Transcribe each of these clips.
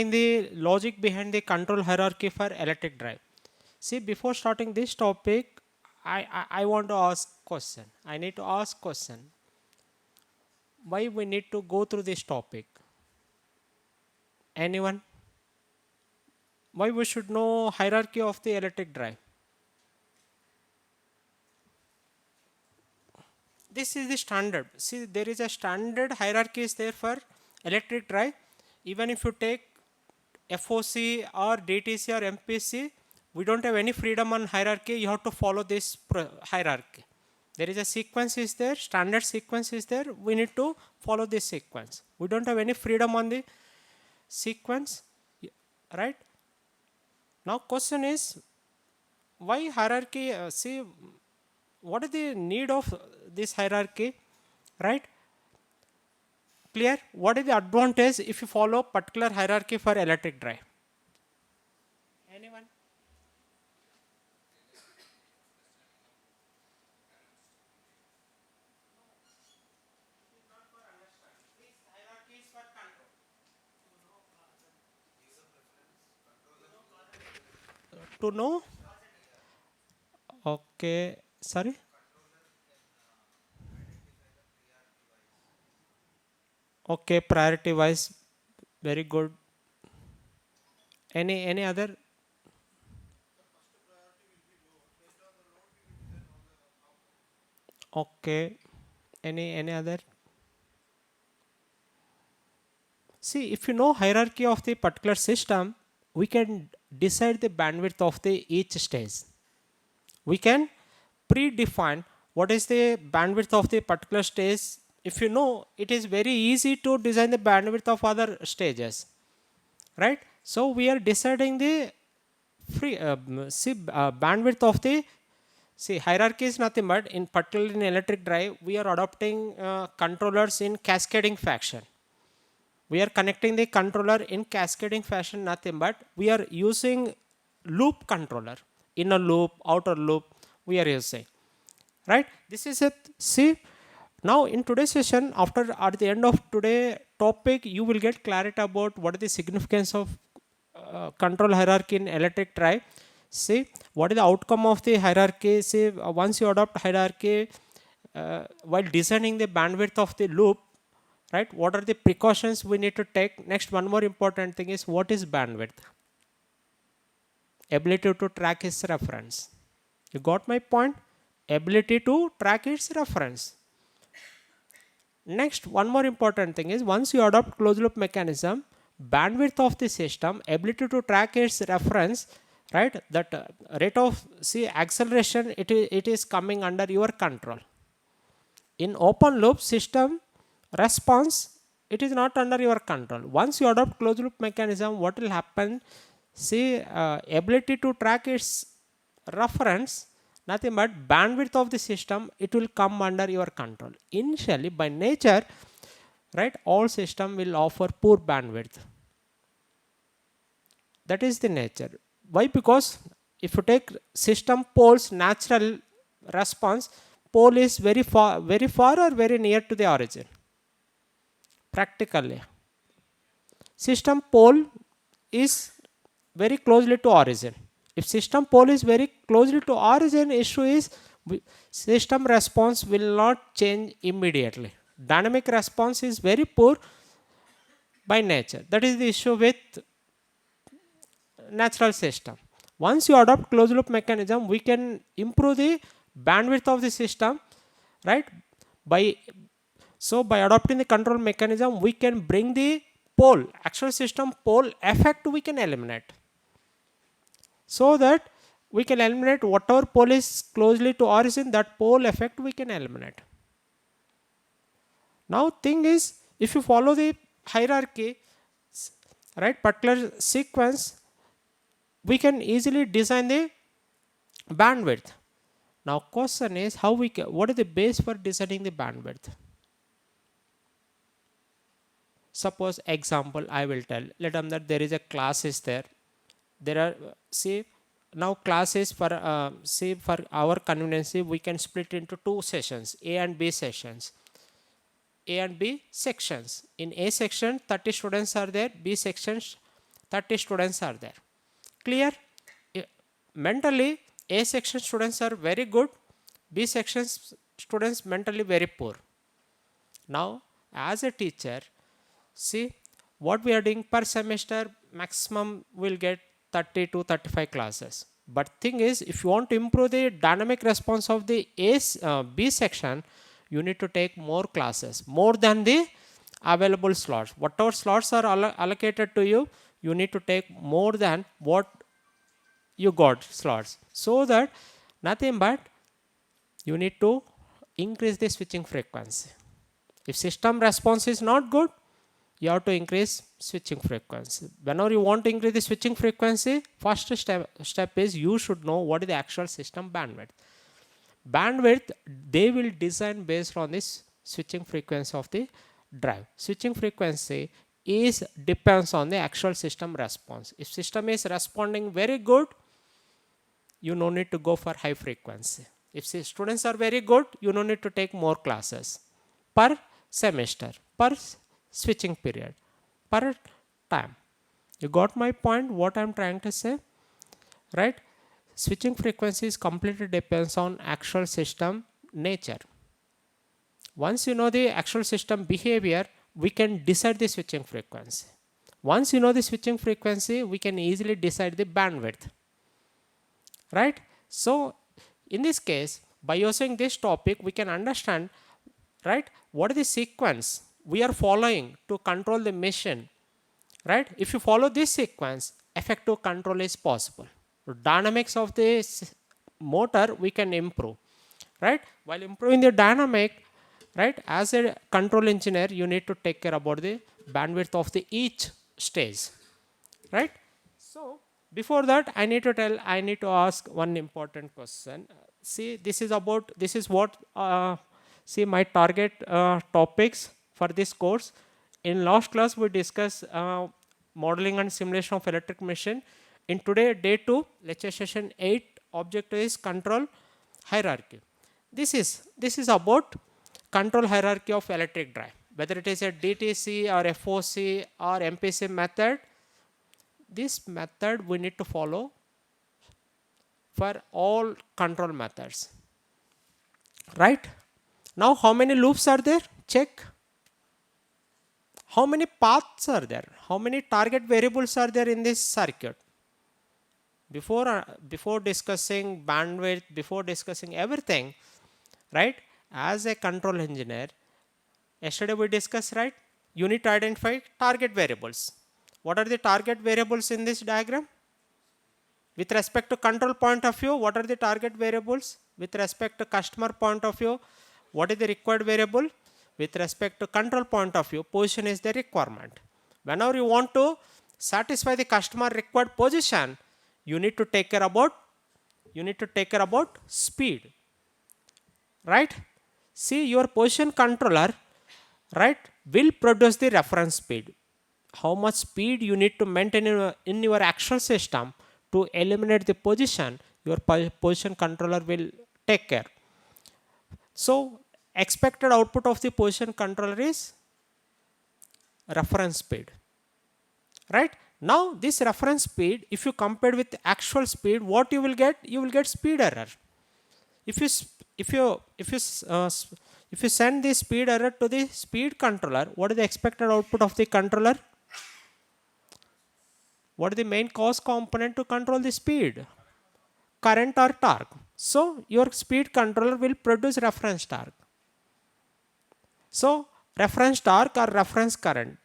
the logic behind the control hierarchy for electric drive. See, before starting this topic, I want to ask question. I need to ask question. Why we need to go through this topic? Anyone? Why we should know hierarchy of the electric drive? This is the standard. See, there is a standard hierarchy is there for electric drive. Even if you take FOC or DTC or MPC, we don't have any freedom on hierarchy. You have to follow this hierarchy. There is a sequence is there, standard sequence is there. We need to follow this sequence. We don't have any freedom on the sequence, right? Now question is, why hierarchy? See, what is the need of this hierarchy, right? Clear? What is the advantage if you follow particular hierarchy for electric drive? Anyone? To know? Okay, sorry. Okay, priority wise, very good. Any other? Okay, any other? See, if you know hierarchy of the particular system, we can decide the bandwidth of the each stage. We can predefine what is the bandwidth of the particular stage. If you know, it is very easy to design the bandwidth of other stages, right? So we are deciding the bandwidth of the hierarchy is nothing but in particularly in electric drive we are adopting controllers in cascading fashion. We are connecting the controller in cascading fashion, nothing but we are using loop controller, inner loop, outer loop we are using, right? This is it. See, now in today's session, after at the end of today topic, you will get clarity about what is the significance of control hierarchy in electric drive. See, what is the outcome of the hierarchy? See, once you adopt hierarchy, while designing the bandwidth of the loop, right? What are the precautions we need to take? Next, one more important thing is what is bandwidth? Ability to track its reference. You got my point? Ability to track its reference. Next, one more important thing is once you adopt closed loop mechanism, bandwidth of the system, ability to track its reference, right? That rate of acceleration, it is coming under your control. In open loop system response, it is not under your control. Once you adopt closed loop mechanism, what will happen? Ability to track its reference, nothing but bandwidth of the system, it will come under your control. Initially, by nature, right, all system will offer poor bandwidth. That is the nature. Why? Because if you take system pole's natural response, pole is very far or very near to the origin. Practically, system pole is very closely to origin. If system pole is very closely to origin, issue is system response will not change immediately. Dynamic response is very poor by nature. That is the issue with natural system. Once you adopt closed loop mechanism, we can improve the bandwidth of the system, right? By adopting the control mechanism, we can bring the pole, actual system pole effect we can eliminate. So that we can eliminate whatever pole is closely to origin, that pole effect we can eliminate. Now thing is, if you follow the hierarchy, right, particular sequence, we can easily design the bandwidth. Now question is how we can, what is the base for deciding the bandwidth? Suppose example I will tell, let them that there is a class is there. There are now classes for for our convenience we can split into two sessions, A and B sessions. A and B sections. In A section 30 students are there, B sections 30 students are there. Clear? Mentally, A section students are very good, B section students mentally very poor. Now, as a teacher, see what we are doing per semester, maximum will get 30 to 35 classes. But thing is, if you want to improve the dynamic response of the B section, you need to take more classes, more than the available slots. Whatever slots are allocated to you, you need to take more than what you got slots. So that nothing but you need to increase the switching frequency. If system response is not good, you have to increase switching frequency. Whenever you want to increase the switching frequency, first step is you should know what is the actual system bandwidth. Bandwidth, they will design based on this switching frequency of the drive. Switching frequency is depends on the actual system response. If system is responding very good, you no need to go for high frequency. If students are very good, you no need to take more classes per semester, per switching period, per time. You got my point, what I'm trying to say, right? Switching frequencies completely depends on actual system nature. Once you know the actual system behavior, we can decide the switching frequency. Once you know the switching frequency, we can easily decide the bandwidth, right? So in this case, by using this topic, we can understand, right, what is the sequence we are following to control the machine, right? If you follow this sequence, effective control is possible. Dynamics of this motor we can improve, right? While improving the dynamic, right, as a control engineer, you need to take care about the bandwidth of the each stage, right? So before that, I need to ask one important question. See, this is what see my target topics for this course. In last class, we discussed modeling and simulation of electric machine. In today, day 2, lecture session 8, objective is control hierarchy. This is about control hierarchy of electric drive. Whether it is a DTC or FOC or MPC method, this method we need to follow for all control methods, right? Now, how many loops are there? Check. How many paths are there? How many target variables are there in this circuit? Before discussing bandwidth, before discussing everything, right? As a control engineer, yesterday we discussed, right? You need to identify target variables. What are the target variables in this diagram? With respect to control point of view, what are the target variables? With respect to customer point of view, what is the required variable? With respect to control point of view, position is the requirement. Whenever you want to satisfy the customer required position, you need to take care about speed, right? See, your position controller, right, will produce the reference speed. How much speed you need to maintain in your actual system to eliminate the position, your position controller will take care. So expected output of the position controller is reference speed, right? Now this reference speed, if you compare with actual speed, what you will get? You will get speed error. If you send the speed error to the speed controller, what is the expected output of the controller? What is the main cause component to control the speed? Current or torque. So your speed controller will produce reference torque. So reference torque or reference current.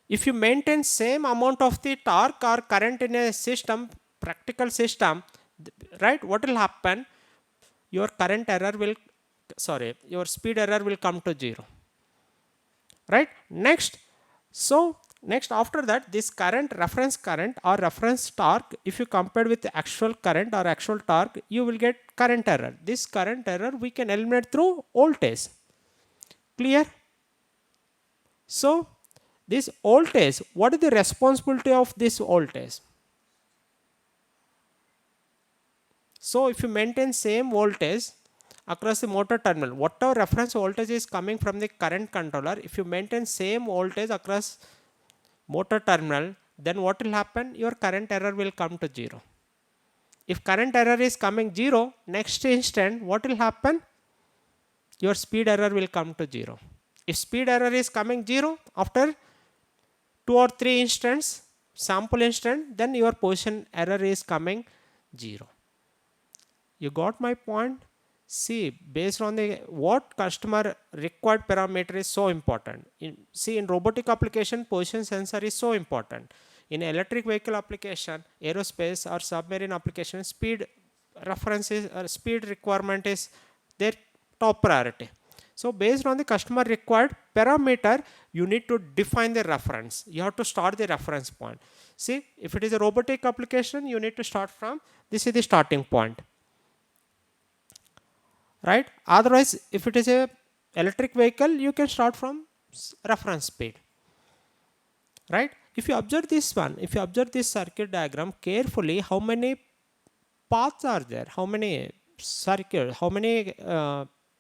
If you maintain same amount of the torque or current in a system, practical system, right, what will happen? Your your speed error will come to 0, right? Next after that, this reference current or reference torque, if you compare with the actual current or actual torque, you will get current error. This current error we can eliminate through voltage. Clear? So this voltage, what is the responsibility of this voltage? So if you maintain same voltage across the motor terminal, whatever reference voltage is coming from the current controller, if you maintain same voltage across motor terminal, then what will happen? Your current error will come to 0. If current error is coming 0, next instant what will happen? Your speed error will come to 0. If speed error is coming 0 after 2 or 3 instants, sample instant, then your position error is coming 0. You got my point? See, based on the what customer required parameter is so important. In robotic application, position sensor is so important. In electric vehicle application, aerospace or submarine application, speed references or speed requirement is their top priority. So based on the customer required parameter, you need to define the reference. You have to start the reference point. See, if it is a robotic application, you need to start from, this is the starting point. Right? Otherwise, if it is a electric vehicle, you can start from reference speed. Right? If you observe this one, if you observe this circuit diagram carefully, how many paths are there? How many circuit? How many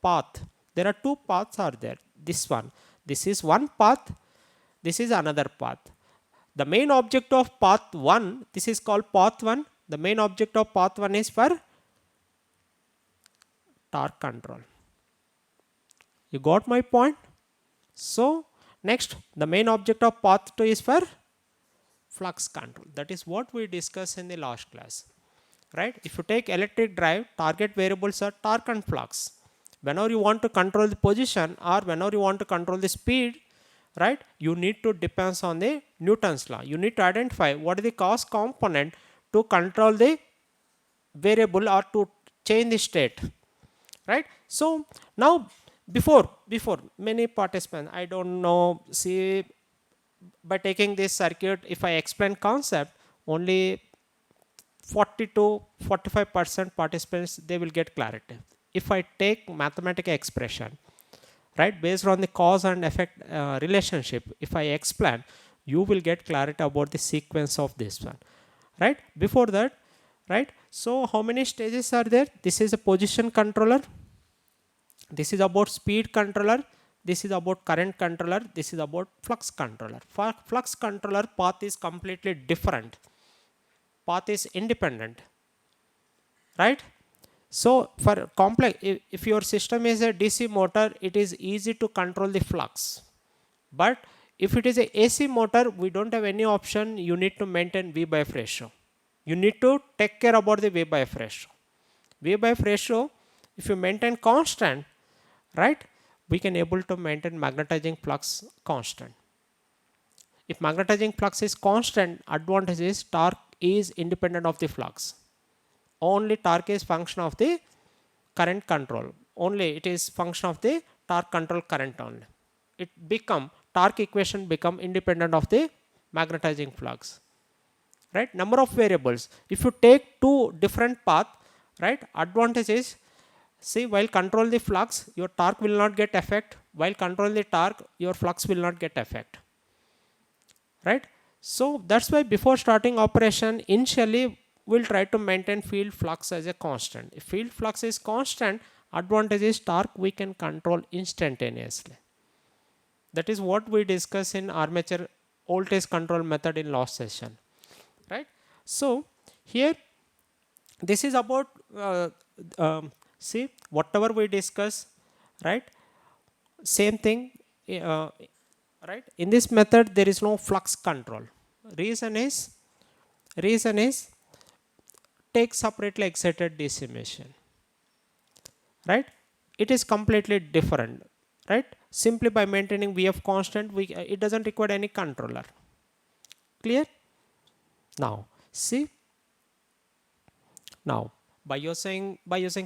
path? There are 2 paths are there. This one. This is one path. This is another path. The main object of path 1, this is called path 1. The main object of path 1 is for torque control. You got my point? So next, the main object of path 2 is for flux control. That is what we discussed in the last class. Right? If you take electric drive, target variables are torque and flux. Whenever you want to control the position or whenever you want to control the speed, right, you need to depend on the Newton's law. You need to identify what is the cause component to control the variable or to change the state. Right? So now before many participants, I don't know, see, by taking this circuit, if I explain concept, only 40 to 45% participants, they will get clarity. If I take mathematical expression, right, based on the cause and effect relationship, if I explain, you will get clarity about the sequence of this one. Right? Before that, right, so how many stages are there? This is a position controller. This is about speed controller. This is about current controller. This is about flux controller. For flux controller, path is completely different. Path is independent. Right? So for complex, if your system is a DC motor, it is easy to control the flux. But if it is a AC motor, we don't have any option. You need to maintain V by F ratio. You need to take care about the V by F ratio. V by F ratio, if you maintain constant, right, we can able to maintain magnetizing flux constant. If magnetizing flux is constant, advantage is torque is independent of the flux. Only torque is function of the current control. Only it is function of the torque control current only. It become, torque equation become independent of the magnetizing flux. Right? Number of variables. If you take 2 different path, right, advantage is, see, while control the flux, your torque will not get effect. While control the torque, your flux will not get effect. Right? So that's why before starting operation, initially we'll try to maintain field flux as a constant. If field flux is constant, advantage is torque we can control instantaneously. That is what we discussed in armature voltage control method in last session. Right? So here, this is about, see, whatever we discuss, right, same thing, right, in this method there is no flux control. Reason is take separately excited DC machine, right, it is completely different, right. Simply by maintaining VF constant, it doesn't require any controller. Clear? Now see, now by using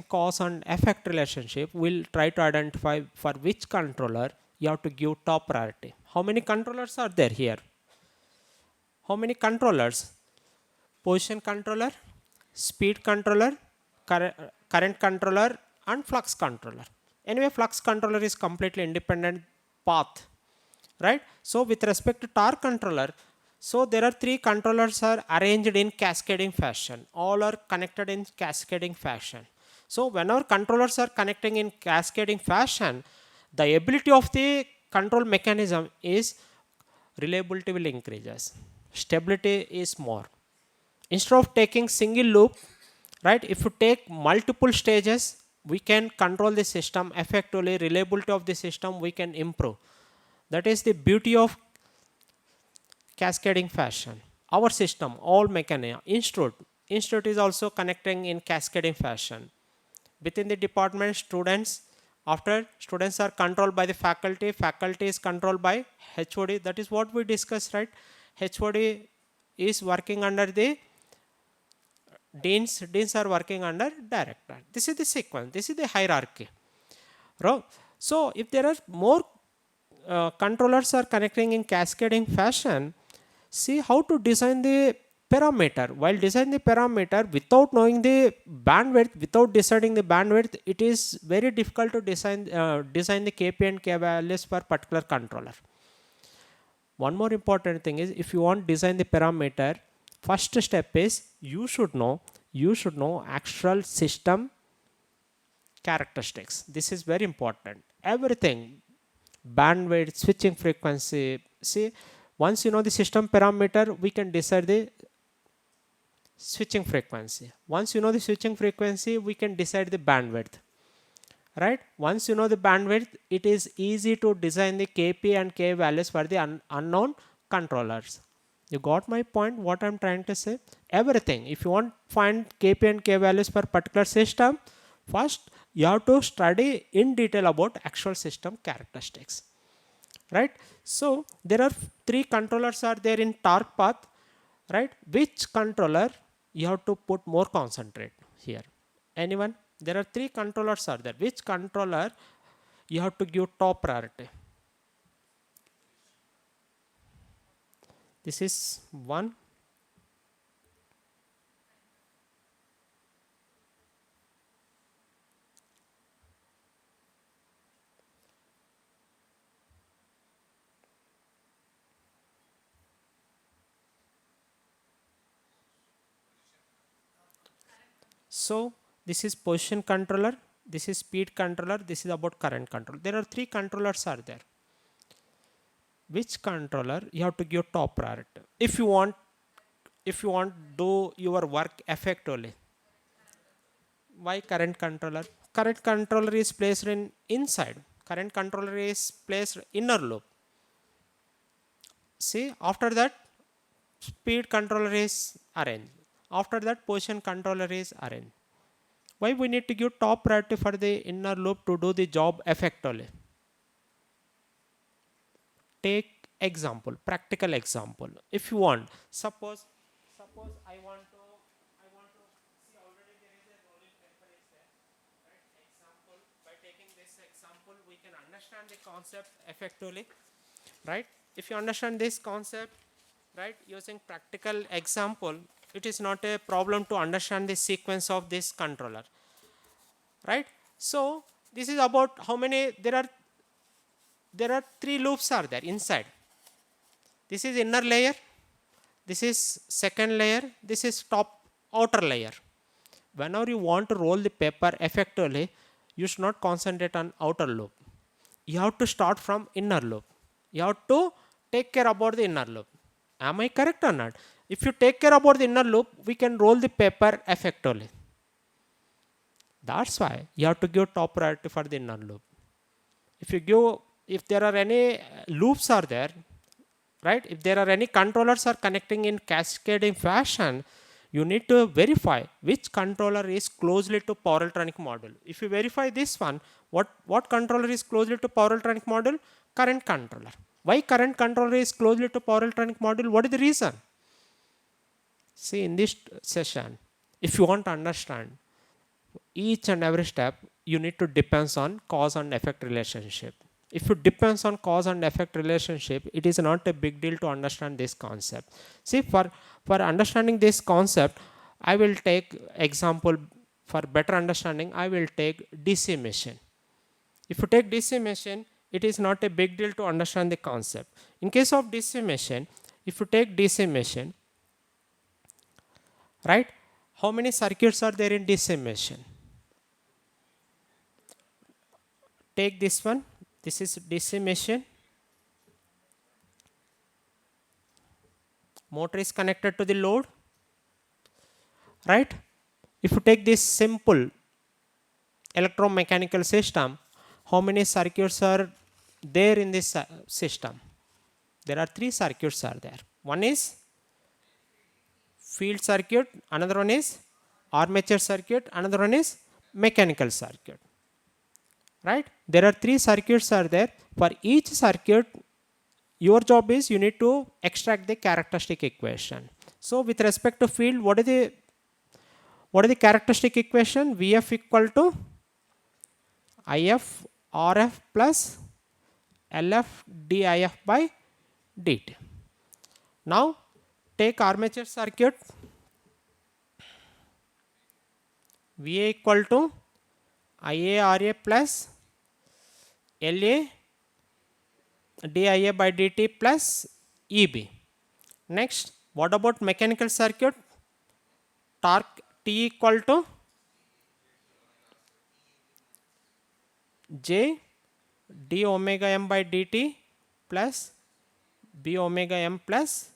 cause and effect relationship, we'll try to identify for which controller you have to give top priority. How many controllers are there here? How many controllers? Position controller, speed controller, current controller, and flux controller. Anyway, flux controller is completely independent path, right? So with respect to torque controller, so there are 3 controllers are arranged in cascading fashion. All are connected in cascading fashion. So whenever controllers are connecting in cascading fashion, the ability of the control mechanism is reliability will increases. stability is more. Instead of taking single loop, right, if you take multiple stages, we can control the system effectively, reliability of the system we can improve. That is the beauty of cascading fashion. Our system, all mechanism, institute is also connecting in cascading fashion. Within the department, after students are controlled by the faculty is controlled by HOD. That is what we discussed, right? HOD is working under the deans are working under director. This is the sequence, this is the hierarchy. So if there are more controllers are connecting in cascading fashion, see how to design the parameter. While designing the parameter without knowing the bandwidth, without deciding the bandwidth, it is very difficult to design the KP and K values for particular controller. One more important thing is, if you want to design the parameter, first step is you should know actual system characteristics. This is very important. Everything, bandwidth, switching frequency. See, once you know the system parameter, we can decide the switching frequency. Once you know the switching frequency, we can decide the bandwidth. Right? Once you know the bandwidth, it is easy to design the KP and K values for the unknown controllers. You got my point, what I'm trying to say? Everything. If you want to find KP and K values for particular system, first you have to study in detail about actual system characteristics. Right? So there are three controllers are there in torque path. Right? Which controller you have to put more concentrate here? Anyone? There are three controllers are there. Which controller you have to give top priority? This is one. So this is position controller, this is speed controller, this is about current control. There are three controllers are there. Which controller you have to give top priority? If you want do your work effectively. Why current controller? Current controller is placed in inside. Current controller is placed inner loop. See, after that speed controller is arranged. After that position controller is arranged. Why we need to give top priority for the inner loop to do the job effectively? Take example, practical example. If you want, suppose I want to see, already there is a rolling paper is there, right? Example, by taking this example, we can understand the concept effectively, right? If you understand this concept, right, using practical example, it is not a problem to understand the sequence of this controller, right? So this is about how many there are three loops are there inside. This is inner layer, this is second layer, this is top outer layer. Whenever you want to roll the paper effectively, you should not concentrate on outer loop. You have to start from inner loop. You have to take care about the inner loop. Am I correct or not? If you take care about the inner loop, we can roll the paper effectively. That's why you have to give top priority for the inner loop. If there are any loops are there, right? If there are any controllers are connecting in cascading fashion, you need to verify which controller is closely to power electronic module. If you verify this one, what controller is closely to power electronic module? Current controller. Why current controller is closely to power electronic module? What is the reason? See, in this session, if you want to understand each and every step, you need to depends on cause and effect relationship. If it depends on cause and effect relationship, it is not a big deal to understand this concept. See, for understanding this concept, I will take example. For better understanding, I will take DC machine. If you take DC machine, it is not a big deal to understand the concept. In case of DC machine, if you take DC machine, right, how many circuits are there in DC machine? Take this one, this is DC machine. Motor is connected to the load, right? If you take this simple electromechanical system, how many circuits are there in this system? There are 3 circuits are there. One is field circuit, another one is armature circuit, another one is mechanical circuit, right? There are 3 circuits are there. For each circuit, your job is you need to extract the characteristic equation. So with respect to field, what is the characteristic equation? Vf equal to If Rf plus Lf dIf by dt. Now take armature circuit. Va equal to Ia Ra plus La dIa by dt plus Eb. Next, what about mechanical circuit? Torque T equal to J d omega m by dt plus b omega m plus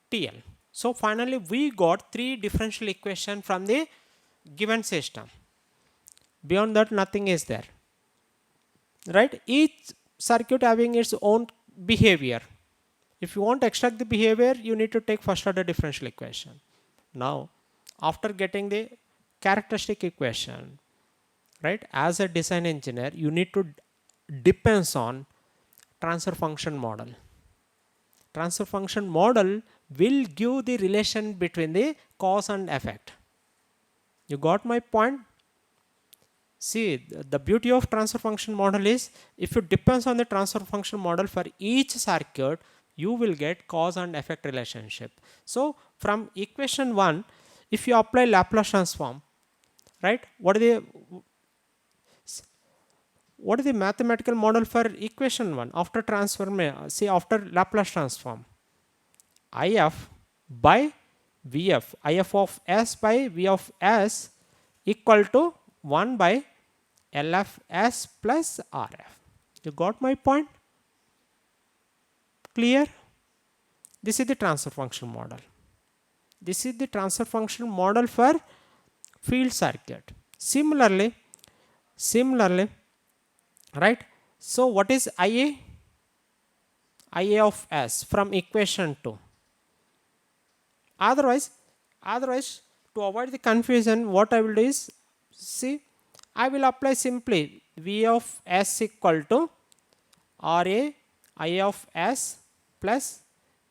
TL. So finally we got 3 differential equations from the given system. Beyond that, nothing is there, right? Each circuit having its own behavior. If you want to extract the behavior, you need to take first order differential equation. Now after getting the characteristic equation, right, as a design engineer, you need to depends on transfer function model. Transfer function model will give the relation between the cause and effect. You got my point? See, the beauty of transfer function model is if you depends on the transfer function model for each circuit, you will get cause and effect relationship. So from equation 1, if you apply Laplace transform, right, what is the mathematical model for equation 1 after transform? See, after Laplace transform, If by Vf, If of s by V of s equal to 1 by Lfs plus Rf. You got my point? Clear? This is the transfer function model. This is the transfer function model for field circuit. Similarly, right? So what is Ia? Ia of s from equation 2. Otherwise, to avoid the confusion, what I will do is, see, I will apply simply V of s equal to Ra Ia of s plus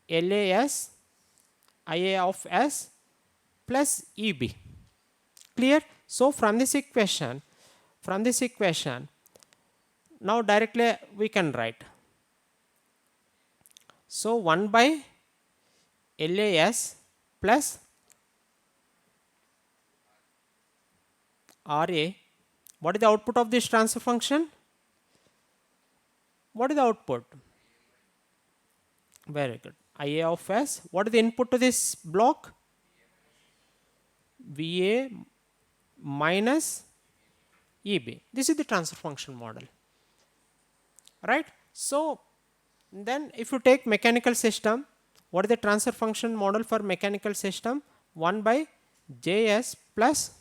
Las Ia of s plus Eb. Clear? So from this equation, now directly we can write. So 1 by Las plus Ra. What is the output of this transfer function? What is the output? Very good. Ia of s. What is the input to this block? Va minus Eb. This is the transfer function model, right? So then if you take mechanical system, what is the transfer function model for mechanical system? 1 by Js plus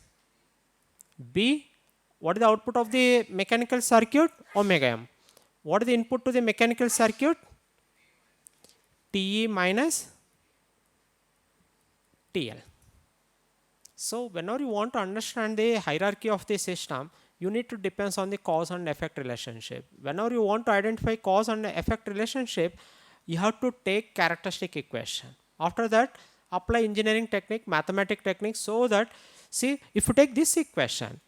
B. What is the output of the mechanical circuit? Omega m. What is the input to the mechanical circuit? Te minus TL. So whenever you want to understand the hierarchy of the system, you need to depends on the cause and effect relationship. Whenever you want to identify cause and effect relationship, you have to take characteristic equation. After that, apply engineering technique, mathematical technique, so that, see, if you take this equation,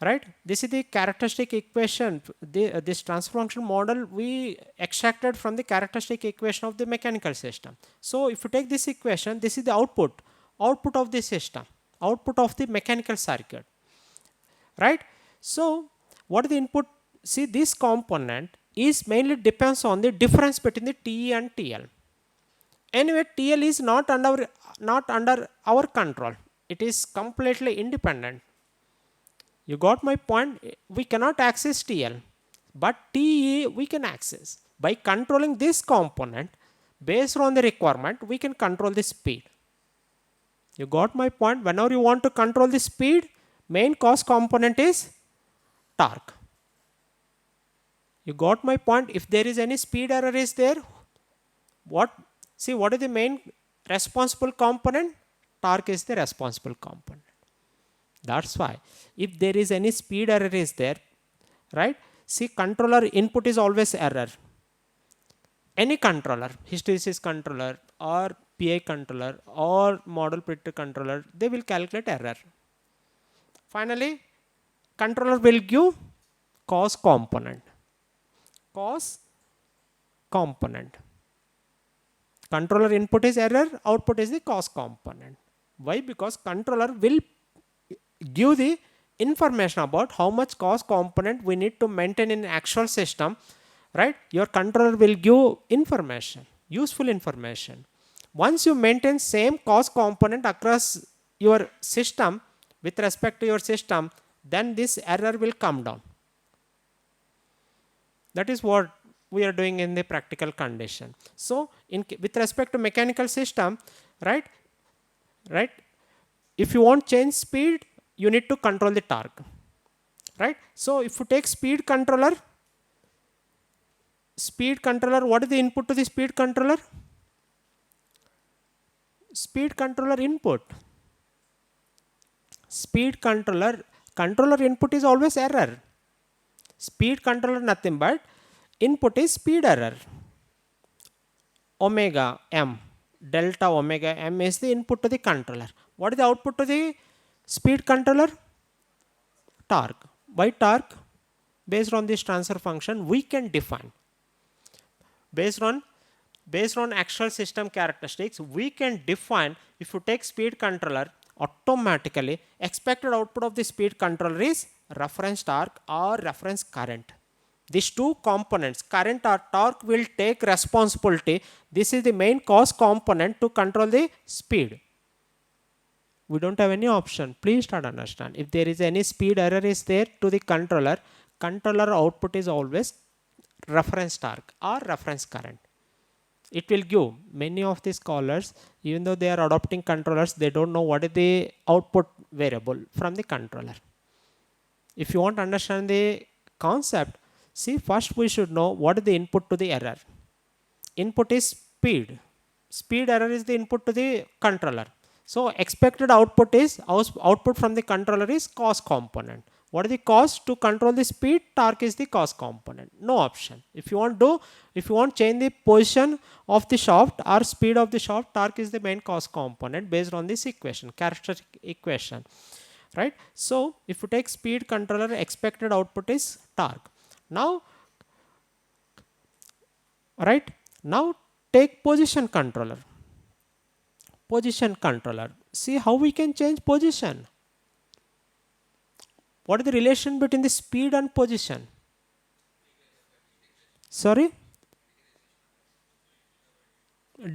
right, this is the characteristic equation. This transfer function model we extracted from the characteristic equation of the mechanical system. So if you take this equation, this is the output of the system, output of the mechanical circuit, right? So what is the input? See, this component is mainly depends on the difference between the Te and TL. Anyway, TL is not under our control. It is completely independent. You got my point? We cannot access TL, but TE we can access. By controlling this component, based on the requirement, we can control the speed. You got my point? Whenever you want to control the speed, main cost component is torque. You got my point? If there is any speed error is there, what is the main responsible component? Torque is the responsible component. That's why if there is any speed error is there, right? See, controller input is always error. Any controller, hysteresis controller or PI controller or model predictor controller, they will calculate error. Finally, controller will give cost component. Cost component. Controller input is error, output is the cost component. Why? Because controller will give the information about how much cost component we need to maintain in actual system, right? Your controller will give information, useful information. Once you maintain same cost component across your system with respect to your system, then this error will come down. That is what we are doing in the practical condition. So with respect to mechanical system, right, if you want change speed, you need to control the torque, right? So if you take speed controller, what is the input to the speed controller? Speed controller input. Speed controller input is always error. Speed controller nothing but input is speed error. Omega m, delta omega m is the input to the controller. What is the output to the speed controller? Torque. By torque, based on this transfer function, we can define. Based on actual system characteristics, we can define, if you take speed controller, automatically expected output of the speed controller is reference torque or reference current. These two components, current or torque, will take responsibility. This is the main cost component to control the speed. We don't have any option. Please start understand. If there is any speed error is there to the controller output is always reference torque or reference current. It will give. Many of the scholars, even though they are adopting controllers, they don't know what is the output variable from the controller. If you want to understand the concept, see, first we should know what is the input to the error. Input is speed. Speed error is the input to the controller. So expected output from the controller is cost component. What is the cost to control the speed? Torque is the cost component. No option. If you want to change the position of the shaft or speed of the shaft, torque is the main cost component based on this equation, characteristic equation, right? So if you take speed controller, expected output is torque. Now, right? Now take position controller. Position controller. See how we can change position. What is the relation between the speed and position? Sorry?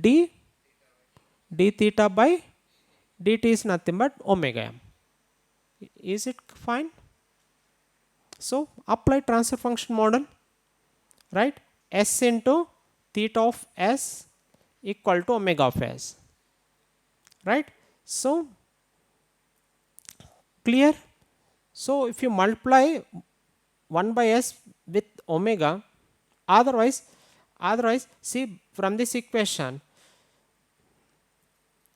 D theta by dt is nothing but omega m. Is it fine? So apply transfer function model, right? S into theta of s equal to omega of s, right? So clear? So if you multiply 1 by s with omega, otherwise see from this equation,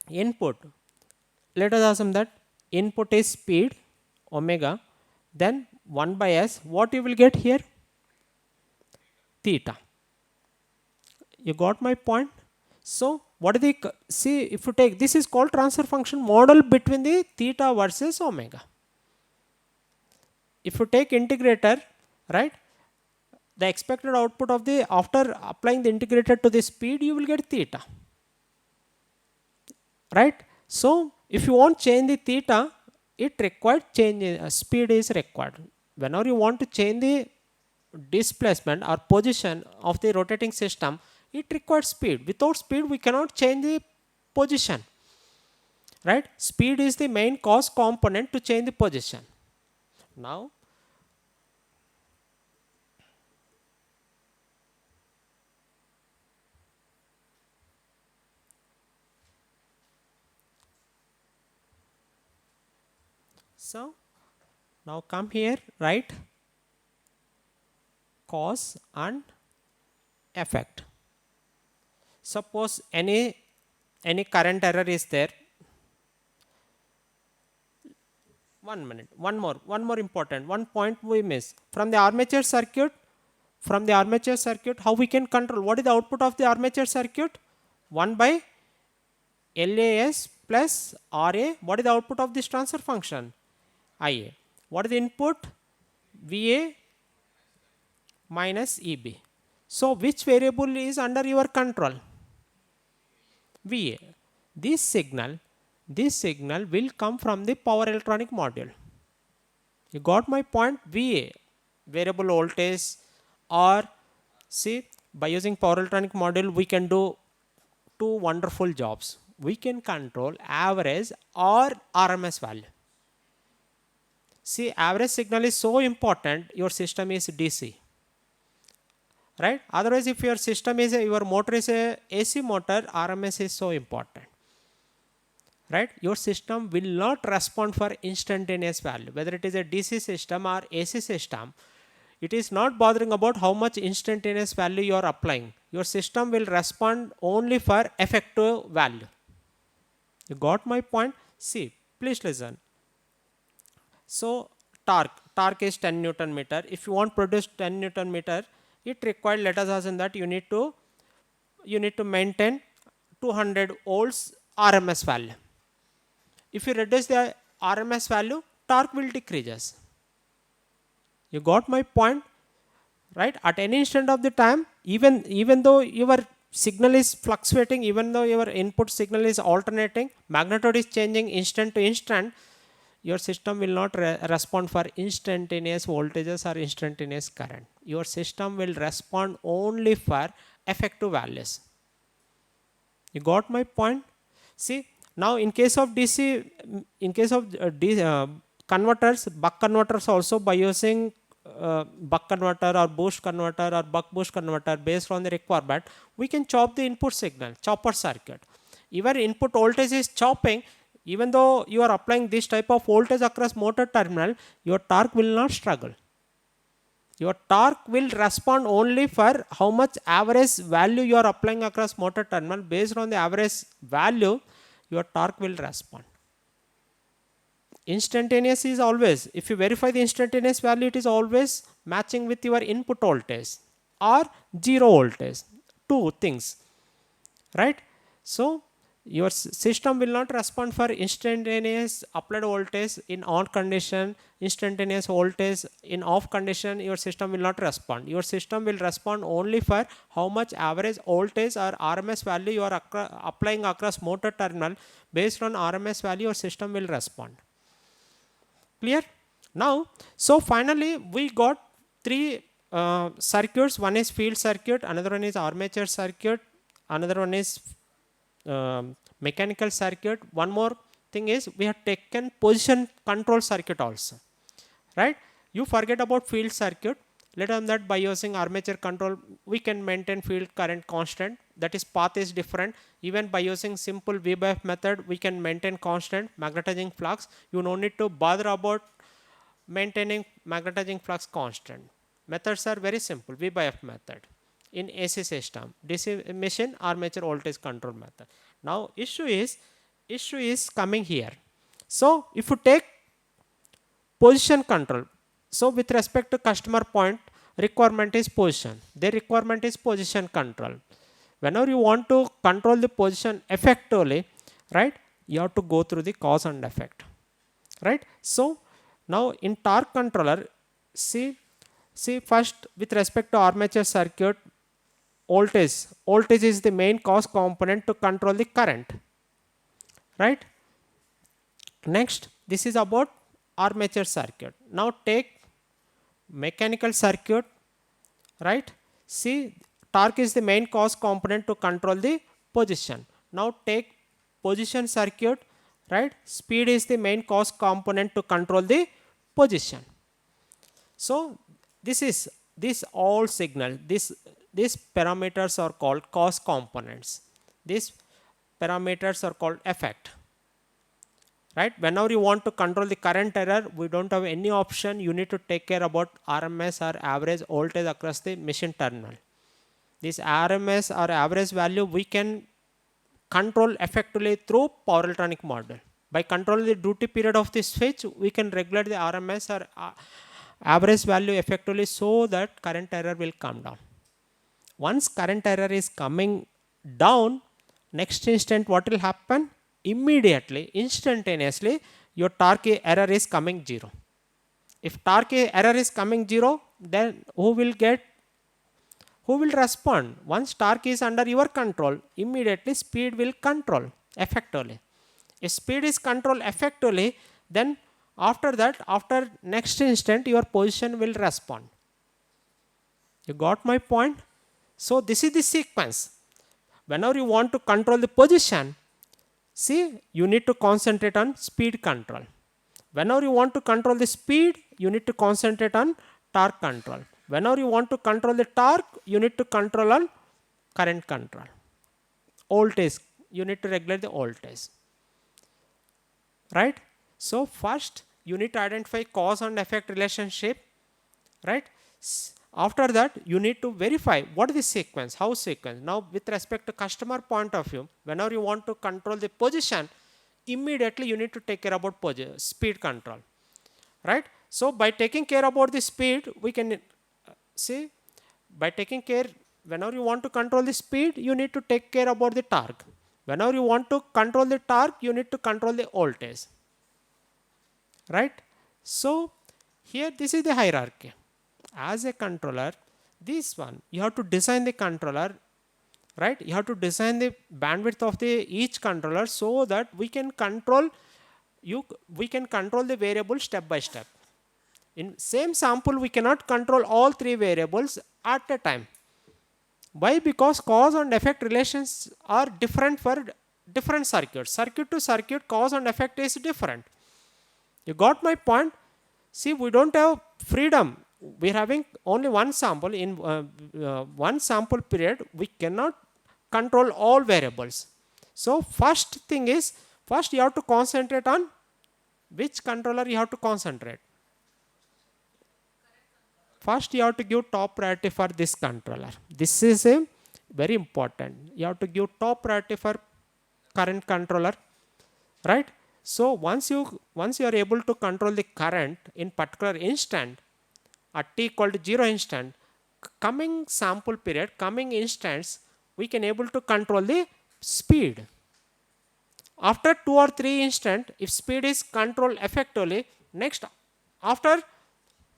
input, let us assume that input is speed omega, then 1 by s, what you will get here? Theta. You got my point? So what is the, see, if you take, this is called transfer function model between the theta versus omega. If you take integrator, right, the expected output of the, after applying the integrator to the speed, you will get theta, right? So if you want change the theta, it required change, speed is required. Whenever you want to change the displacement or position of the rotating system, it requires speed. Without speed, we cannot change the position, right? Speed is the main cost component to change the position. Now, So now come here, write cause and effect. Suppose any current error is there. One minute, one more important, one point we miss. From the armature circuit, how we can control? What is the output of the armature circuit? 1 by LAS plus RA. What is the output of this transfer function? IA. What is the input? VA minus EB. So which variable is under your control? VA. This signal will come from the power electronic module. You got my point? VA, variable voltage, or see, by using power electronic module, we can do two wonderful jobs. We can control average or RMS value. See, average signal is so important, your system is DC. Right? Otherwise, if your system is your motor is a AC motor, RMS is so important. Right? Your system will not respond for instantaneous value, whether it is a DC system or AC system. It is not bothering about how much instantaneous value you are applying. Your system will respond only for effective value. You got my point? See, please listen. So torque is 10 Newton meter. If you want to produce 10 Newton meter, it required, let us assume that you need to maintain 200 volts RMS value. If you reduce the RMS value, torque will decrease. You got my point? Right? At any instant of the time, even though your signal is fluctuating, even though your input signal is alternating, magnitude is changing instant to instant, your system will not respond for instantaneous voltages or instantaneous current. Your system will respond only for effective values. You got my point? See, now in case of DC, converters, buck converters also, by using buck converter or boost converter or buck boost converter based on the requirement, we can chop the input signal, chopper circuit. Even input voltage is chopping, even though you are applying this type of voltage across motor terminal, your torque will not struggle. Your torque will respond only for how much average value you are applying across motor terminal. Based on the average value, your torque will respond. Instantaneous is always, if you verify the instantaneous value, it is always matching with your input voltage or zero voltage. Two things, right? So your system will not respond for instantaneous applied voltage in on condition, instantaneous voltage in off condition. Your system will not respond. Your system will respond only for how much average voltage or RMS value you are applying across motor terminal. Based on RMS value, your system will respond. Clear? Now, so finally we got three circuits. One is field circuit, another one is armature circuit, another one is mechanical circuit. One more thing is we have taken position control circuit also. Right? You forget about field circuit. Let us that by using armature control, we can maintain field current constant. That is, path is different. Even by using simple V by F method, we can maintain constant magnetizing flux. You no need to bother about maintaining magnetizing flux constant. Methods are very simple. V by F method in AC system, DC machine, armature voltage control method. Now issue is coming here. So if you take position control, so with respect to customer point, requirement is position. Their requirement is position control. Whenever you want to control the position effectively, right, you have to go through the cause and effect. Right? So now in torque controller, see first with respect to armature circuit, voltage is the main cause component to control the current. Right? Next, this is about armature circuit. Now take mechanical circuit, right? See, torque is the main cause component to control the position. Now take position circuit, right? Speed is the main cause component to control the position. So this all signal, these parameters are called cause components. These parameters are called effect. right? Whenever you want to control the current error, we don't have any option. You need to take care about RMS or average voltage across the machine terminal. This RMS or average value we can control effectively through power electronic module. By controlling the duty period of the switch, we can regulate the RMS or average value effectively so that current error will come down. Once current error is coming down, next instant what will happen? Immediately, instantaneously, your torque error is coming 0. If torque error is coming 0, then who will respond? Once torque is under your control, immediately speed will control effectively. If speed is controlled effectively, then after that, after next instant, your position will respond. You got my point? So this is the sequence. Whenever you want to control the position, see, you need to concentrate on speed control. Whenever you want to control the speed, you need to concentrate on torque control. Whenever you want to control the torque, you need to control on current control. Voltage, you need to regulate the voltage. Right? So first, you need to identify cause and effect relationship. Right? After that, you need to verify what is the sequence, how sequence. Now, with respect to customer point of view, whenever you want to control the position, immediately you need to take care about speed control. Right? So, by taking care about the speed, we can see, by taking care, whenever you want to control the speed, you need to take care about the torque. Whenever you want to control the torque, you need to control the voltage. Right? So, here this is the hierarchy. As a controller, this one, you have to design the controller, right? You have to design the bandwidth of the each controller so that we can control the variable step by step. In same sample, we cannot control all 3 variables at a time. Why? Because cause and effect relations are different for different circuits. Circuit to circuit, cause and effect is different. You got my point? See, we don't have freedom. We are having only one sample. In one sample period, we cannot control all variables. So first thing is, first you have to concentrate on which controller you have to concentrate. First you have to give top priority for this controller. This is a very important. You have to give top priority for current controller, right? So once you are able to control the current in particular instant, at t equal to 0 instant, coming sample period, coming instance, we can able to control the speed. After 2 or 3 instant, if speed is controlled effectively, next after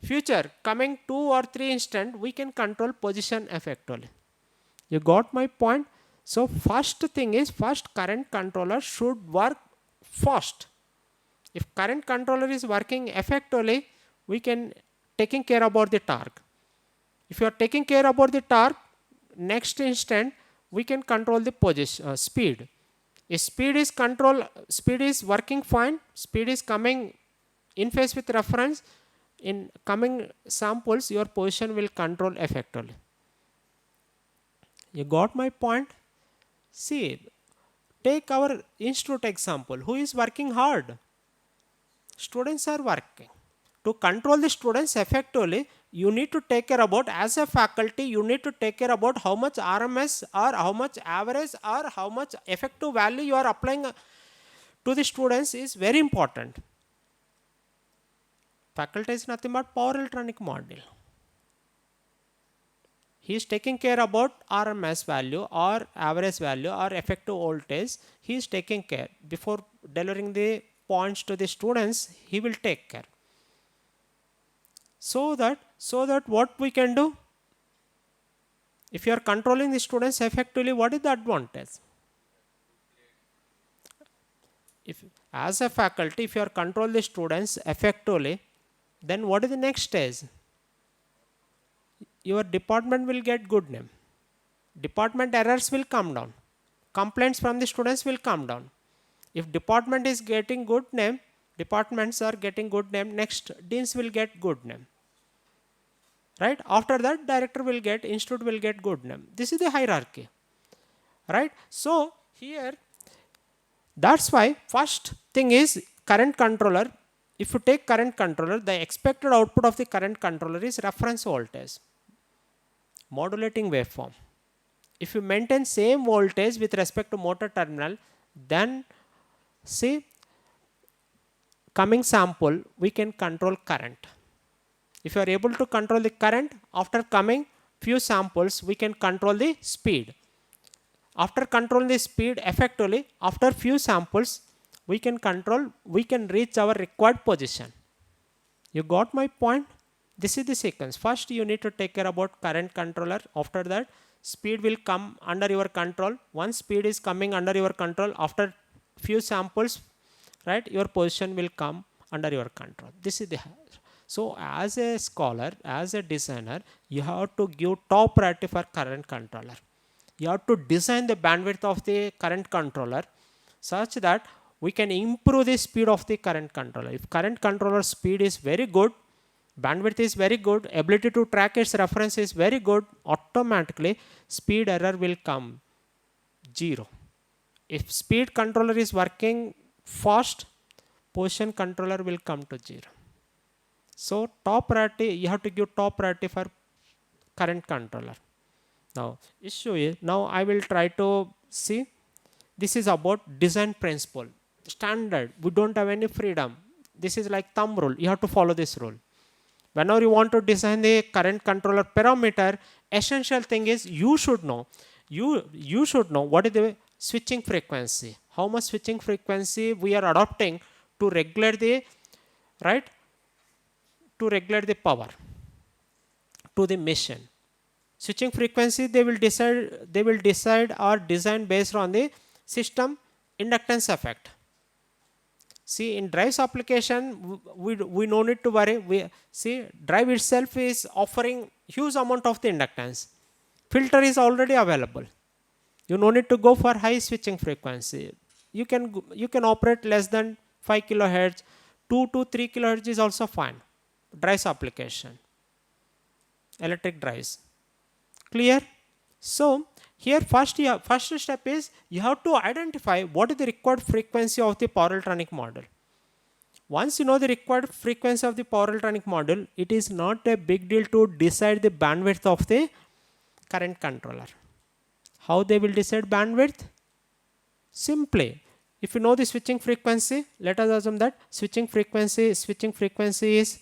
future coming 2 or 3 instant, we can control position effectively. You got my point? So first thing is, first current controller should work fast. If current controller is working effectively, we can taking care about the torque. If you are taking care about the torque, next instant we can control the position speed. If speed is working fine, speed is coming in phase with reference, in coming samples your position will control effectively. You got my point? See, take our institute example. Who is working hard? Students are working. To control the students effectively, you need to take care about, as a faculty, you need to take care about how much RMS or how much average or how much effective value you are applying to the students is very important. Faculty is nothing but power electronic module. He is taking care about RMS value or average value or effective voltage. He is taking care. Before delivering the points to the students, he will take care. So that what we can do? If you are controlling the students effectively, what is the advantage? If as a faculty, if you are controlling the students effectively, then what is the next stage? Your department will get good name. Department errors will come down. Complaints from the students will come down. If department is getting good name, departments are getting good name, next deans will get good name. Right? After that, director will get, institute will get good name. This is the hierarchy. Right? So here, that's why first thing is current controller, if you take current controller, the expected output of the current controller is reference voltage, modulating waveform. If you maintain same voltage with respect to motor terminal, then see coming sample we can control current. If you are able to control the current, after coming few samples we can control the speed. After controlling the speed effectively, after few samples we can reach our required position. You got my point? This is the sequence. First you need to take care about current controller. After that speed will come under your control. Once speed is coming under your control, after few samples, right, your position will come under your control. This is the. So as a scholar, as a designer, you have to give top priority for current controller. You have to design the bandwidth of the current controller such that we can improve the speed of the current controller. If current controller speed is very good, bandwidth is very good, ability to track its reference is very good, automatically speed error will come 0. If speed controller is working fast, position controller will come to 0. So top priority, you have to give top priority for current controller. Now issue is, now I will try to see, this is about design principle. Standard, we don't have any freedom. This is like thumb rule, you have to follow this rule. Whenever you want to design the current controller parameter, essential thing is you should know what is the switching frequency, how much switching frequency we are adopting to regulate the, right, to regulate the power to the machine. Switching frequency they will decide or design based on the system inductance effect. See, in drives application, we no need to worry. We see drive itself is offering huge amount of the inductance. Filter is already available. You no need to go for high switching frequency. You can operate less than 5 kilohertz, 2 to 3 kilohertz is also fine. Drives application, electric drives. Clear? So here first step is you have to identify what is the required frequency of the power electronic module. Once you know the required frequency of the power electronic module, it is not a big deal to decide the bandwidth of the current controller. How they will decide bandwidth? Simply, if you know the switching frequency, let us assume that switching frequency is,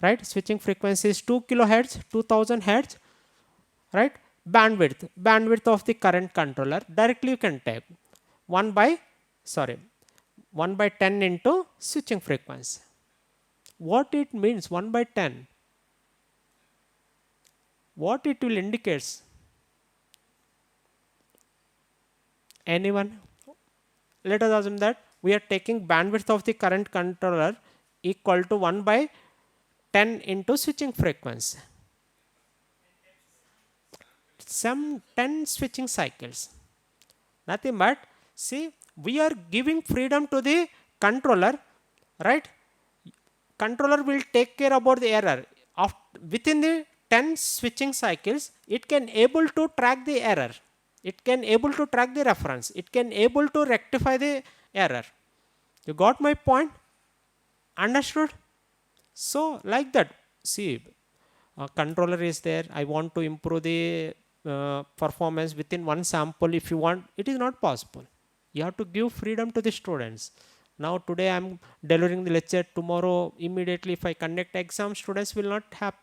right, switching frequency is 2 kilohertz, 2000 hertz, right? Bandwidth of the current controller, directly you can take 1 by 10 into switching frequency. What it means 1 by 10? What it will indicates? Anyone? Let us assume that we are taking bandwidth of the current controller equal to 1 by 10 into switching frequency. Some 10 switching cycles. Nothing but, see, we are giving freedom to the controller, right? Controller will take care about the error. Within the 10 switching cycles, it can able to track the error. It can able to track the reference. It can able to rectify the error. You got my point? Understood? So like that, see, controller is there. I want to improve the performance within one sample. If you want, it is not possible. You have to give freedom to the students. Now today I am delivering the lecture. Tomorrow immediately if I conduct exam, students will not have,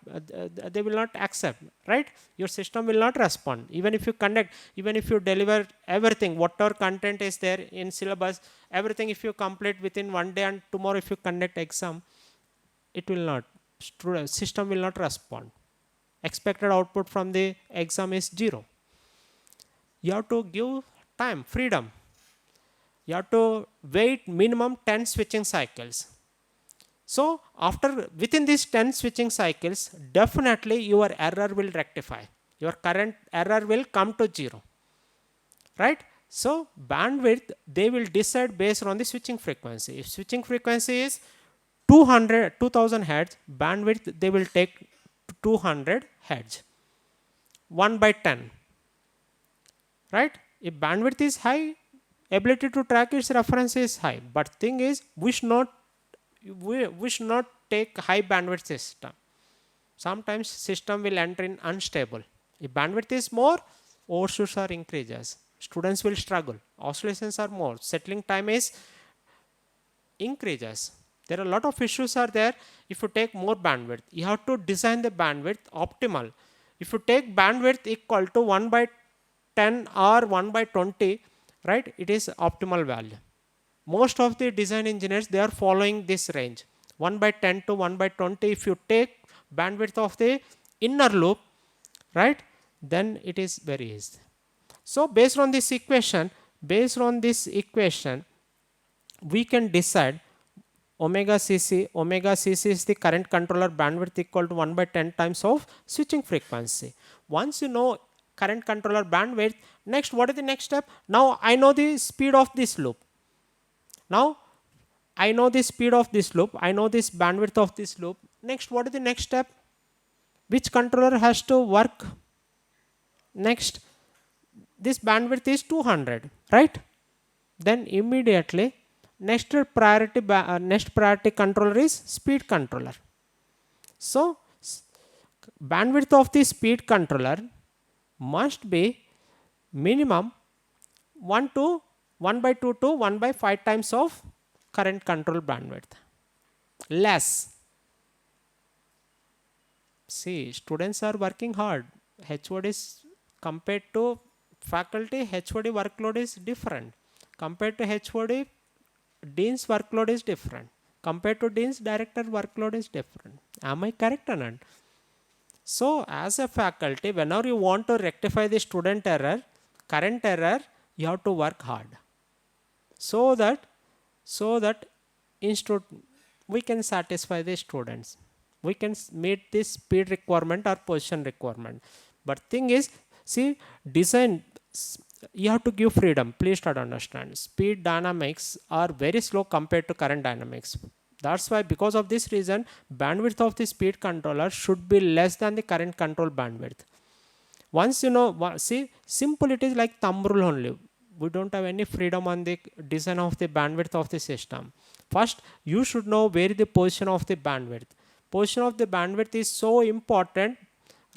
they will not accept, right? Your system will not respond. Even if you deliver everything, whatever content is there in syllabus, everything if you complete within one day, and tomorrow if you conduct exam, it will not, system will not respond. Expected output from the exam is 0. You have to give time, freedom. You have to wait minimum 10 switching cycles. So within these 10 switching cycles, definitely your error will rectify. Your current error will come to 0. Right? So bandwidth, they will decide based on the switching frequency. If switching frequency is 2000 hertz, bandwidth they will take 200 hertz. 1 by 10. Right? If bandwidth is high, ability to track its reference is high. But thing is, we should not take high bandwidth system. Sometimes system will enter in unstable. If bandwidth is more, overshoots are increases. Students will struggle. Oscillations are more. Settling time is increases. There are a lot of issues are there if you take more bandwidth. You have to design the bandwidth optimal. If you take bandwidth equal to 1 by 10 or 1 by 20, right, it is optimal value. Most of the design engineers, they are following this range. 1 by 10 to 1 by 20, if you take bandwidth of the inner loop, right, then it is very easy. So based on this equation, we can decide omega cc is the current controller bandwidth equal to 1 by 10 times of switching frequency. Once you know current controller bandwidth, next what is the next step? Now I know the speed of this loop. Now I know the speed of this loop, I know this bandwidth of this loop. Next, what is the next step? Which controller has to work next? This bandwidth is 200, right? Then immediately next priority controller is speed controller. So bandwidth of the speed controller must be minimum 1 by 2 to 1 by 5 times of current control bandwidth. Less. See, students are working hard. HOD is compared to faculty, HOD workload is different. Compared to HOD, dean's workload is different. Compared to dean's, director workload is different. Am I correct or not? So as a faculty, whenever you want to rectify the student error, current error, you have to work hard. So that we can satisfy the students. We can meet this speed requirement or position requirement. But thing is, see, design, you have to give freedom. Please try to understand. Speed dynamics are very slow compared to current dynamics. That's why, because of this reason, bandwidth of the speed controller should be less than the current control bandwidth. Once you know, see, simple, it is like thumb rule only. We don't have any freedom on the design of the bandwidth of the system. First, you should know where is the position of the bandwidth. Position of the bandwidth is so important,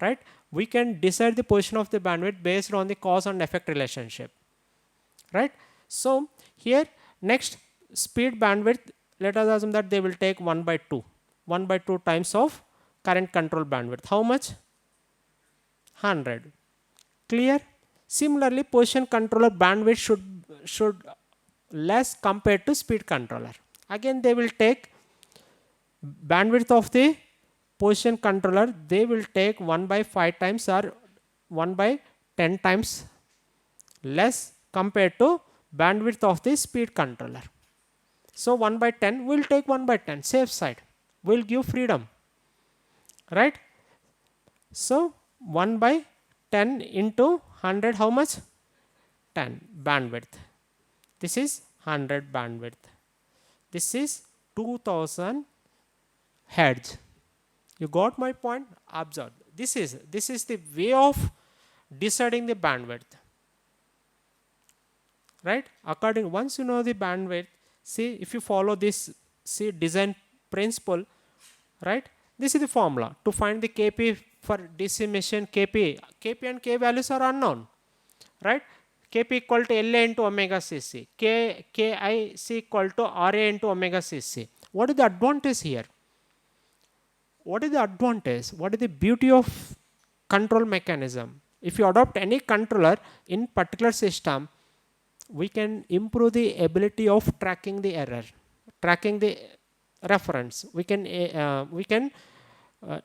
right? We can decide the position of the bandwidth based on the cause and effect relationship, right? So here, next, speed bandwidth, let us assume that they will take 1 by 2 times of current control bandwidth. How much? 100. Clear? Similarly, position controller bandwidth should less compared to speed controller. Again, they will take bandwidth of the position controller, they will take 1 by 5 times or 1 by 10 times less compared to bandwidth of the speed controller. So 1 by 10, we'll take 1 by 10, safe side. We'll give freedom, right? So 1 by 10 into 100, how much? 10 bandwidth. This is 100 bandwidth. This is 2000 hertz. You got my point? Observe. This is the way of deciding the bandwidth, right? According, once you know the bandwidth, see, if you follow this, see, design principle, right? This is the formula to find the KP for DC machine. KP and K values are unknown, right? KP equal to LA into omega cc, KIC equal to RA into omega cc. What is the advantage here? What is the advantage? What is the beauty of control mechanism? If you adopt any controller in particular system, we can improve the ability of tracking the error, tracking the reference. We can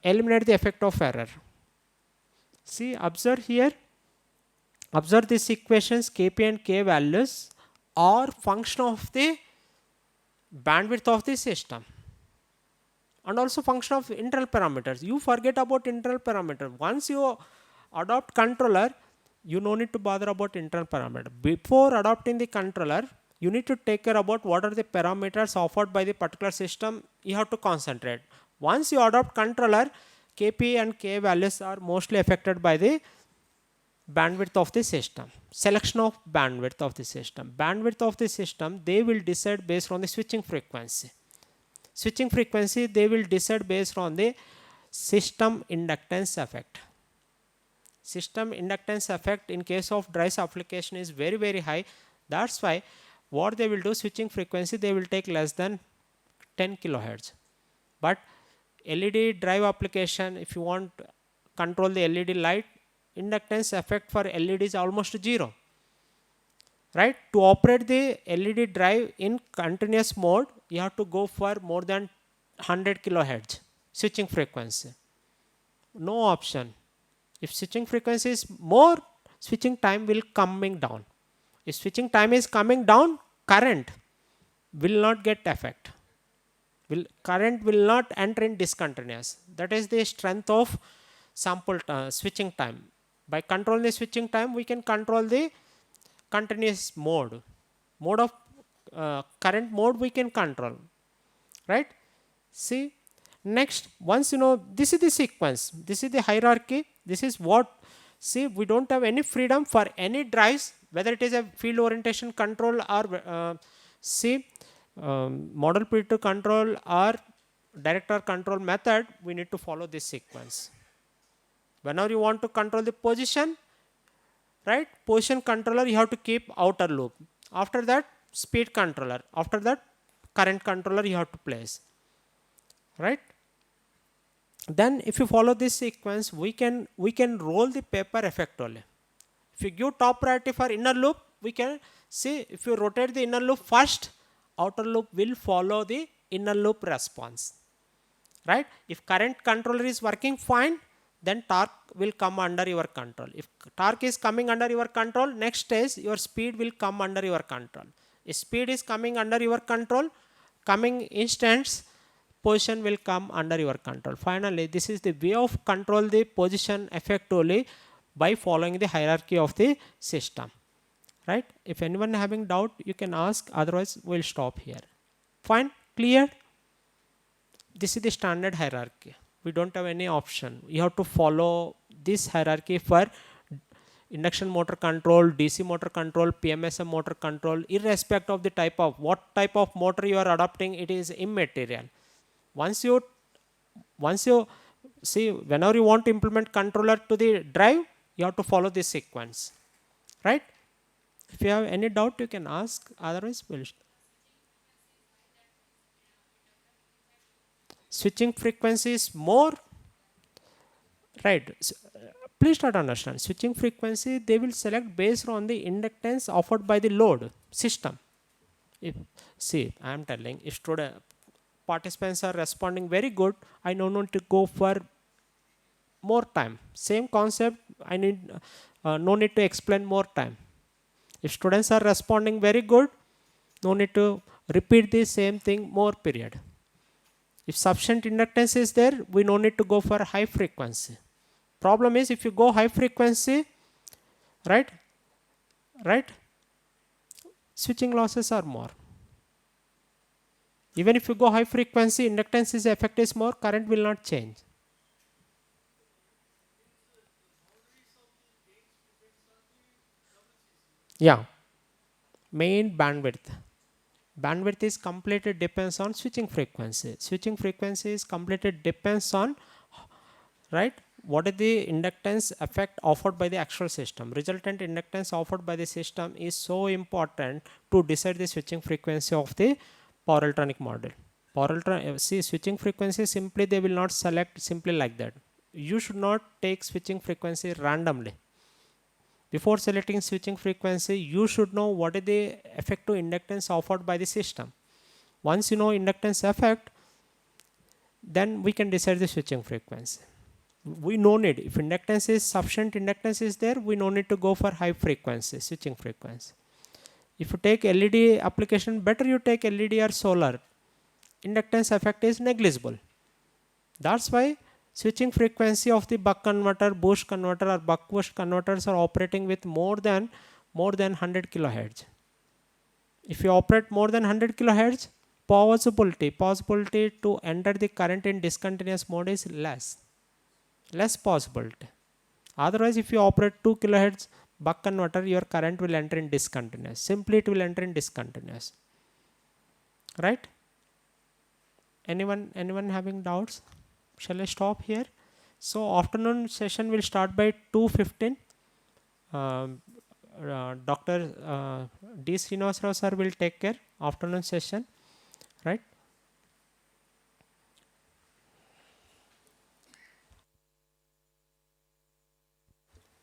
eliminate the effect of error. See, observe here. Observe these equations. KP and K values are function of the bandwidth of the system, and also function of internal parameters. You forget about internal parameter. Once you adopt controller, you no need to bother about internal parameter. Before adopting the controller, you need to take care about what are the parameters offered by the particular system. You have to concentrate. Once you adopt controller, KP and K values are mostly affected by the bandwidth of the system. Selection of bandwidth of the system. Bandwidth of the system, they will decide based on the switching frequency. Switching frequency, they will decide based on the system inductance effect. System inductance effect in case of drives application is very, very high. That's why what they will do, switching frequency, they will take less than 10 kilohertz. But LED drive application, if you want to control the LED light, inductance effect for LED is almost 0. Right? To operate the LED drive in continuous mode, you have to go for more than 100 kilohertz switching frequency. No option. If switching frequency is more, switching time will coming down. If switching time is coming down, current will not get effect. Current will not enter in discontinuous. That is the strength of sample switching time. By controlling the switching time, we can control the continuous mode. Mode of current mode we can control. Right? See, next, once you know, this is the sequence, this is the hierarchy, this is what, see, we don't have any freedom for any drives, whether it is a field orientation control or model predictor control or director control method, we need to follow this sequence. Whenever you want to control the position, right, position controller, you have to keep outer loop. After that, speed controller. After that, current controller you have to place. Right? Then if you follow this sequence, we can roll the paper effect only. If you give top priority for inner loop, we can see if you rotate the inner loop first, outer loop will follow the inner loop response. Right? If current controller is working fine, then torque will come under your control. If torque is coming under your control, next stage your speed will come under your control. If speed is coming under your control, coming instance, position will come under your control. Finally, this is the way of control the position effectively by following the hierarchy of the system. Right? If anyone having doubt, you can ask, otherwise we'll stop here. Fine? Clear? This is the standard hierarchy. We don't have any option. You have to follow this hierarchy for induction motor control, DC motor control, PMSM motor control, irrespective of the type of, what type of motor you are adopting, it is immaterial. Once you see, whenever you want to implement controller to the drive, you have to follow this sequence. Right? If you have any doubt, you can ask, otherwise we'll switching frequency is more. Right? Please try to understand. Switching frequency, they will select based on the inductance offered by the load system. If, see, I am telling, if student participants are responding very good, I no need to go for more time. Same concept, I need no need to explain more time. If students are responding very good, no need to repeat the same thing more period. If sufficient inductance is there, we no need to go for high frequency. Problem is, if you go high frequency, right, switching losses are more. Even if you go high frequency, inductance is effect is more, current will not change. Yeah, main bandwidth. Bandwidth is completely depends on switching frequency. Switching frequency is completely depends on, right, what is the inductance effect offered by the actual system. Resultant inductance offered by the system is so important to decide the switching frequency of the power electronic model. See, switching frequency simply they will not select simply like that. You should not take switching frequency randomly. Before selecting switching frequency, you should know what is the effective inductance offered by the system. Once you know inductance effect, then we can decide the switching frequency. We no need, if inductance is sufficient, inductance is there, we no need to go for high frequency, switching frequency. If you take LED application, better you take LED or solar. Inductance effect is negligible. That's why switching frequency of the buck converter, boost converter or buck boost converters are operating with more than 100 kilohertz. If you operate more than 100 kilohertz, possibility to enter the current in discontinuous mode is less possibility. Otherwise, if you operate 2 kilohertz buck converter, your current will enter in discontinuous. Simply it will enter in discontinuous. Right? Anyone having doubts? Shall I stop here? So afternoon session will start by 2:15. Um, Dr. D. Srinivasarao sir will take care afternoon session. Right?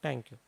Thank you.